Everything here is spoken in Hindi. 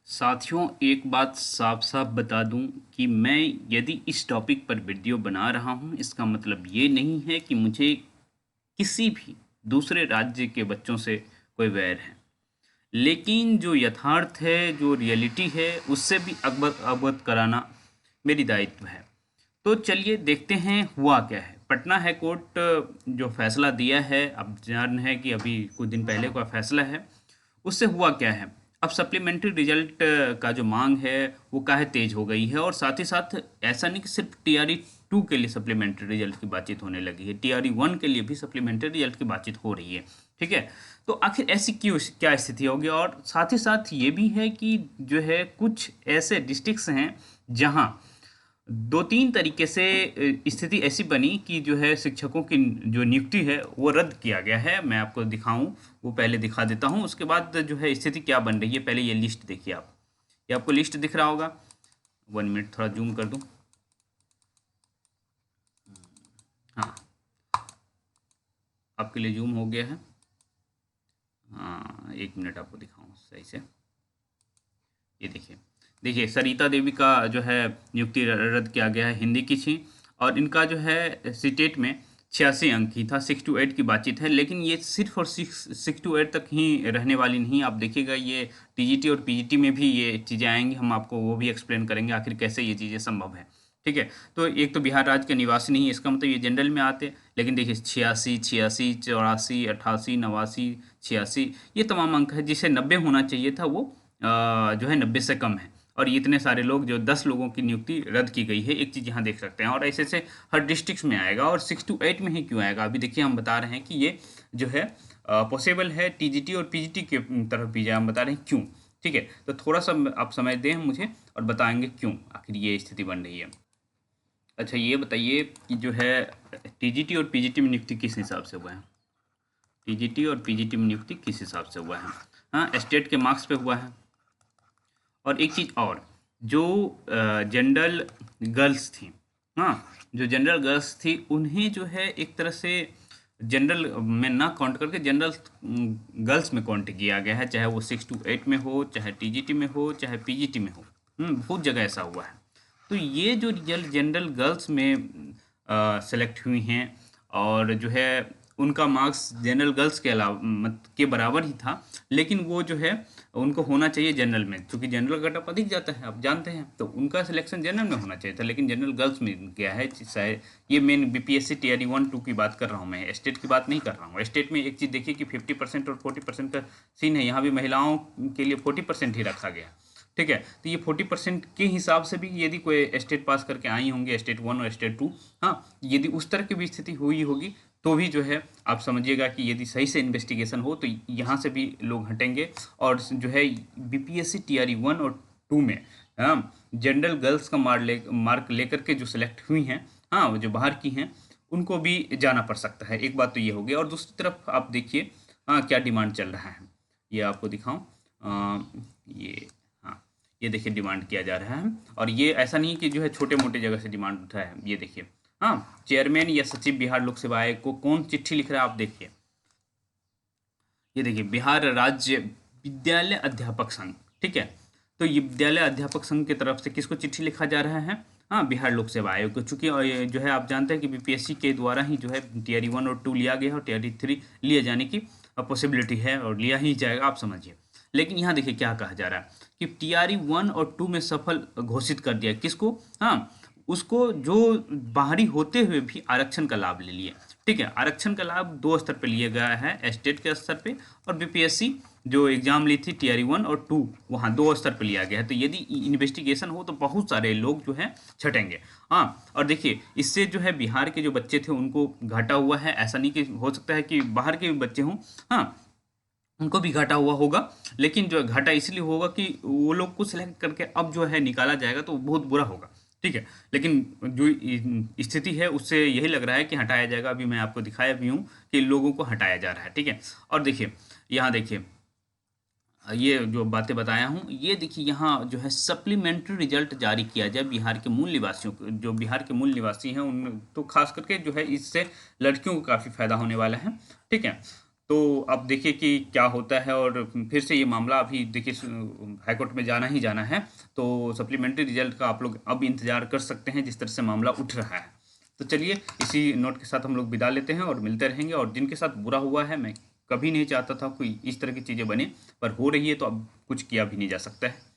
साथियों, एक बात साफ साफ बता दूं कि मैं यदि इस टॉपिक पर वीडियो बना रहा हूं, इसका मतलब ये नहीं है कि मुझे किसी भी दूसरे राज्य के बच्चों से कोई वैर है। लेकिन जो यथार्थ है, जो रियलिटी है, उससे भी अवगत अवगत कराना मेरी दायित्व है। तो चलिए देखते हैं हुआ क्या है। पटना हाई कोर्ट जो फैसला दिया है, अब जान है कि अभी कुछ दिन पहले का फैसला है, उससे हुआ क्या है। अब सप्लीमेंट्री रिजल्ट का जो मांग है वो काहे तेज हो गई है, और साथ ही साथ ऐसा नहीं कि सिर्फ टीआरई 2 के लिए सप्लीमेंट्री रिजल्ट की बातचीत होने लगी है, टीआरई 1 के लिए भी सप्लीमेंट्री रिजल्ट की बातचीत हो रही है। ठीक है, तो आखिर ऐसी क्यों क्या स्थिति होगी। और साथ ही साथ ये भी है कि जो है कुछ ऐसे डिस्ट्रिक्ट्स हैं जहां दो तीन तरीके से स्थिति ऐसी बनी कि जो है शिक्षकों की जो नियुक्ति है वो रद्द किया गया है। मैं आपको दिखाऊं, वो पहले दिखा देता हूं, उसके बाद जो है स्थिति क्या बन रही है। पहले ये लिस्ट देखिए आप, ये आपको लिस्ट दिख रहा होगा। 1 मिनट, थोड़ा जूम कर दूं। हाँ, आपके लिए जूम हो गया है। हाँ, 1 मिनट आपको दिखाऊं सही से। ये देखिए, देखिए सरिता देवी का जो है नियुक्ति रद्द किया गया है, हिंदी की थी। और इनका जो है सीटेट में 86 अंक ही था, 6 to 8 की बातचीत है। लेकिन ये सिर्फ और 6 to 8 तक ही रहने वाली नहीं, आप देखिएगा ये टीजीटी और पीजीटी में भी ये चीज़ें आएंगी। हम आपको वो भी एक्सप्लेन करेंगे आखिर कैसे ये चीज़ें संभव है। ठीक है, तो एक तो बिहार राज्य के निवासी नहीं है, इसका मतलब ये जनरल में आते। लेकिन देखिए 86, 86, 84, 88, 89, 86, ये तमाम अंक है। जिसे 90 होना चाहिए था वो जो है 90 से कम है। और इतने सारे लोग, जो 10 लोगों की नियुक्ति रद्द की गई है, एक चीज़ यहाँ देख सकते हैं। और ऐसे से हर डिस्ट्रिक्ट में आएगा। और 6 to 8 में ही क्यों आएगा, अभी देखिए हम बता रहे हैं कि ये जो है पॉसिबल है टीजीटी और पीजीटी के तरफ भी जाए, हम बता रहे हैं क्यों। ठीक है, तो थोड़ा सा आप समय दें मुझे और बताएंगे क्यों आखिर ये स्थिति बन रही है। अच्छा, ये बताइए कि जो है टीजीटी और पीजीटी में नियुक्ति किस हिसाब से हुआ है। टीजीटी और पीजीटी में नियुक्ति किस हिसाब से हुआ है। हाँ, स्टेट के मार्क्स पे हुआ है। और एक चीज़ और, जो जनरल गर्ल्स थी, हाँ, जो जनरल गर्ल्स थी उन्हें जो है एक तरह से जनरल में ना काउंट करके जनरल गर्ल्स में काउंट किया गया है, चाहे वो 6 to 8 में हो, चाहे टीजीटी में हो, चाहे पीजीटी में हो। बहुत जगह ऐसा हुआ है। तो ये जो रिजल्ट जनरल गर्ल्स में सेलेक्ट हुई हैं, और जो है उनका मार्क्स जनरल गर्ल्स के अलावा के बराबर ही था। लेकिन वो जो है उनको होना चाहिए जनरल में, क्योंकि जनरल कटअप अधिक जाता है, आप जानते हैं। तो उनका सिलेक्शन जनरल में होना चाहिए था, लेकिन जनरल गर्ल्स में गया है। शायद ये मेन बीपीएससी टीआरई 1-2 की बात कर रहा हूँ, मैं स्टेट की बात नहीं कर रहा हूँ। स्टेट में एक चीज़ देखिए कि 50% और 40% का सीन है। यहाँ भी महिलाओं के लिए 40% ही रखा गया। ठीक है, तो ये 40% के हिसाब से भी यदि कोई स्टेट पास करके आई होंगे, स्टेट 1 और स्टेट 2, हाँ, यदि उस तरह की भी स्थिति हुई होगी, तो भी जो है आप समझिएगा कि यदि सही से इन्वेस्टिगेशन हो तो यहाँ से भी लोग हटेंगे। और जो है बीपीएससी टीआरई 1 और 2 में, हाँ, जनरल गर्ल्स का मार्क लेकर के जो सिलेक्ट हुई हैं, हाँ, वो जो बाहर की हैं, उनको भी जाना पड़ सकता है। एक बात तो ये हो गई। और दूसरी तरफ आप देखिए, हाँ, क्या डिमांड चल रहा है, ये आपको दिखाऊं। ये, हाँ, ये देखिए डिमांड किया जा रहा है। और ये ऐसा नहीं कि जो है छोटे मोटे जगह से डिमांड उठा है। ये देखिए, हाँ, चेयरमैन या सचिव बिहार लोक सेवा आयोग को कौन चिट्ठी लिख रहा है, आप देखिए। ये देखिए, बिहार राज्य विद्यालय अध्यापक संघ। ठीक है, तो ये विद्यालय अध्यापक संघ की तरफ से किसको चिट्ठी लिखा जा रहा है। हाँ, बिहार लोक सेवा आयोग को। चूंकि ये जो है आप जानते हैं कि बीपीएससी के द्वारा ही जो है टीआरई 1 और 2 लिया गया है, और टीआरई 3 लिए जाने की पॉसिबिलिटी है, और लिया ही जाएगा, आप समझिए। लेकिन यहाँ देखिए क्या कहा जा रहा है कि टीआरई 1 और 2 में सफल घोषित कर दिया किसको। हाँ, उसको जो बाहरी होते हुए भी आरक्षण का लाभ ले लिए। ठीक है, आरक्षण का लाभ दो स्तर पे लिया गया है, स्टेट के स्तर पे, और बीपीएससी जो एग्जाम ली थी टीआरई 1 और 2, वहाँ दो स्तर पे लिया गया है। तो यदि इन्वेस्टिगेशन हो तो बहुत सारे लोग जो हैं छटेंगे। हाँ, और देखिए इससे जो है बिहार के जो बच्चे थे उनको घाटा हुआ है। ऐसा नहीं कि हो सकता है कि बाहर के भी बच्चे हों, हाँ, उनको भी घाटा हुआ होगा। लेकिन जो घाटा इसलिए होगा कि वो लोग को सिलेक्ट करके अब जो है निकाला जाएगा तो बहुत बुरा होगा। ठीक है, लेकिन जो स्थिति है उससे यही लग रहा है कि हटाया जाएगा। अभी मैं आपको दिखाया भी हूँ कि लोगों को हटाया जा रहा है। ठीक है, और देखिए यहाँ देखिए, ये जो बातें बताया हूँ, ये देखिए यहाँ जो है सप्लीमेंट्री रिजल्ट जारी किया जाए बिहार के मूल निवासियों को। जो बिहार के मूल निवासी हैं उन तो खास करके जो है इससे लड़कियों को काफ़ी फायदा होने वाला है। ठीक है, तो अब देखिए कि क्या होता है, और फिर से ये मामला अभी देखिए हाईकोर्ट में जाना ही जाना है। तो सप्लीमेंट्री रिजल्ट का आप लोग अब इंतज़ार कर सकते हैं, जिस तरह से मामला उठ रहा है। तो चलिए इसी नोट के साथ हम लोग विदा लेते हैं और मिलते रहेंगे। और जिनके साथ बुरा हुआ है, मैं कभी नहीं चाहता था कोई इस तरह की चीज़ें बने, पर हो रही है तो अब कुछ किया भी नहीं जा सकता है।